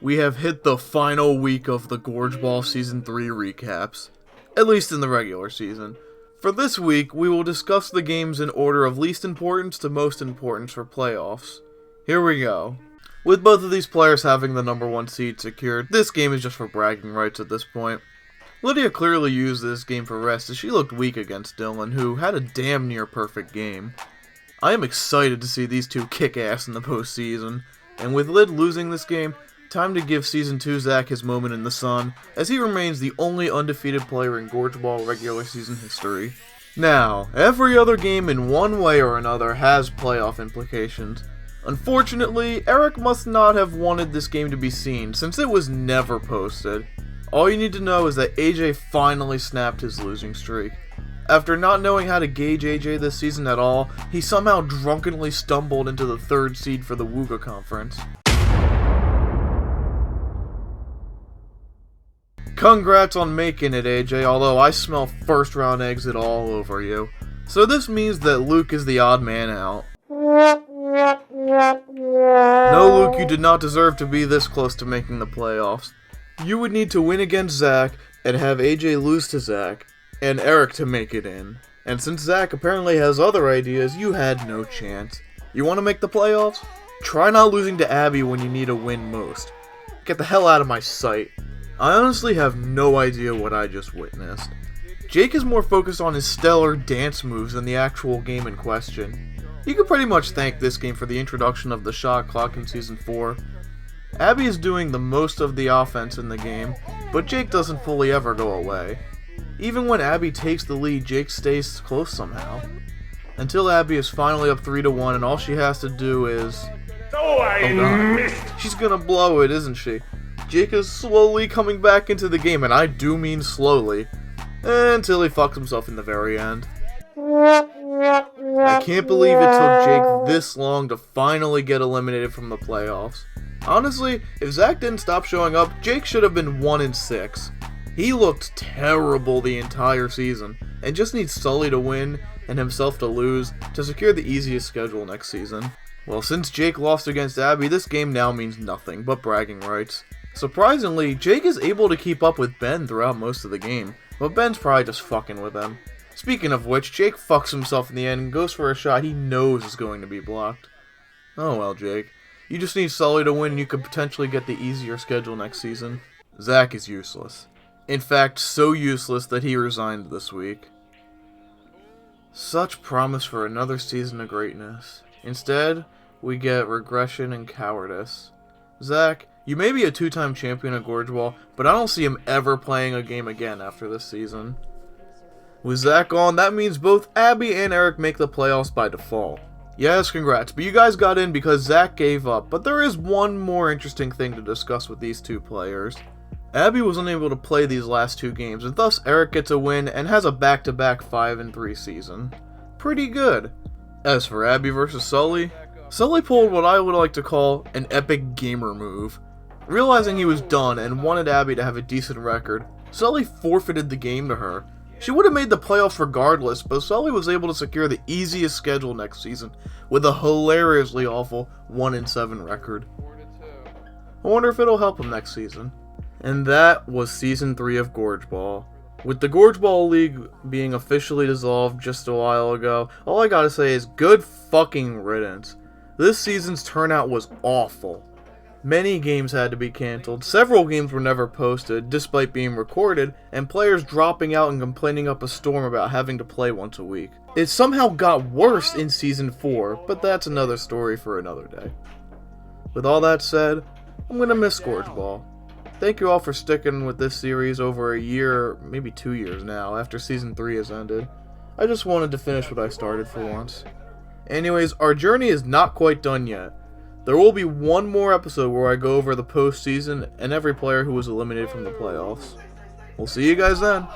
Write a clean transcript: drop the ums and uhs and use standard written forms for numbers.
we have hit the final week of the GorgeBall Season 3 recaps, at least in the regular season. For this week, we will discuss the games in order of least importance to most importance for playoffs. Here we go. With both of these players having the number 1 seed secured, this game is just for bragging rights at this point. Lydia clearly used this game for rest as she looked weak against Dylan, who had a damn near perfect game. I am excited to see these two kick ass in the postseason, and with Lyd losing this game, time to give Season 2 Zach his moment in the sun, as he remains the only undefeated player in GorgeBall regular season history. Now, every other game in one way or another has playoff implications. Unfortunately, Eric must not have wanted this game to be seen, since it was never posted. All you need to know is that AJ finally snapped his losing streak. After not knowing how to gauge AJ this season at all, he somehow drunkenly stumbled into the 3rd seed for the Wooga Conference. Congrats on making it, AJ, although I smell first round exit all over you. So this means that Luke is the odd man out. No, Luke, you did not deserve to be this close to making the playoffs. You would need to win against Zach, and have AJ lose to Zach, and Eric to make it in. And since Zach apparently has other ideas, you had no chance. You want to make the playoffs? Try not losing to Abby when you need a win most. Get the hell out of my sight. I honestly have no idea what I just witnessed. Jake is more focused on his stellar dance moves than the actual game in question. You could pretty much thank this game for the introduction of the shot clock in Season 4. Abby is doing the most of the offense in the game, but Jake doesn't fully ever go away. Even when Abby takes the lead, Jake stays close somehow. Until Abby is finally up 3-1 and all she has to do is... Oh, I missed! She's gonna blow it, isn't she? Jake is slowly coming back into the game, and I do mean slowly, until he fucks himself in the very end. I can't believe it took Jake this long to finally get eliminated from the playoffs. Honestly, if Zach didn't stop showing up, Jake should have been 1-6. He looked terrible the entire season, and just needs Sully to win and himself to lose to secure the easiest schedule next season. Well, since Jake lost against Abby, this game now means nothing but bragging rights. Surprisingly, Jake is able to keep up with Ben throughout most of the game, but Ben's probably just fucking with him. Speaking of which, Jake fucks himself in the end and goes for a shot he knows is going to be blocked. Oh well, Jake. You just need Sully to win and you could potentially get the easier schedule next season. Zach is useless. In fact, so useless that he resigned this week. Such promise for another season of greatness. Instead, we get regression and cowardice. Zach, you may be a 2-time champion at GorgeBall, but I don't see him ever playing a game again after this season. With Zach gone, that means both Abby and Eric make the playoffs by default. Yes, congrats, but you guys got in because Zach gave up, but there is one more interesting thing to discuss with these two players. Abby was unable to play these last 2 games, and thus Eric gets a win and has a back-to-back 5-3 season. Pretty good. As for Abby versus Sully, Sully pulled what I would like to call an epic gamer move. Realizing he was done and wanted Abby to have a decent record, Sully forfeited the game to her. She would have made the playoffs regardless, but Sully was able to secure the easiest schedule next season with a hilariously awful 1-7 record. I wonder if it'll help him next season. And that was Season 3 of GorgeBall. With the GorgeBall League being officially dissolved just a while ago, all I gotta say is good fucking riddance. This season's turnout was awful. Many games had to be cancelled, several games were never posted, despite being recorded, and players dropping out and complaining up a storm about having to play once a week. It somehow got worse in Season 4, but that's another story for another day. With all that said, I'm gonna miss GorgeBall. Thank you all for sticking with this series over a year, maybe 2 years now, after Season 3 has ended. I just wanted to finish what I started for once. Anyways, our journey is not quite done yet. There will be one more episode where I go over the postseason and every player who was eliminated from the playoffs. We'll see you guys then.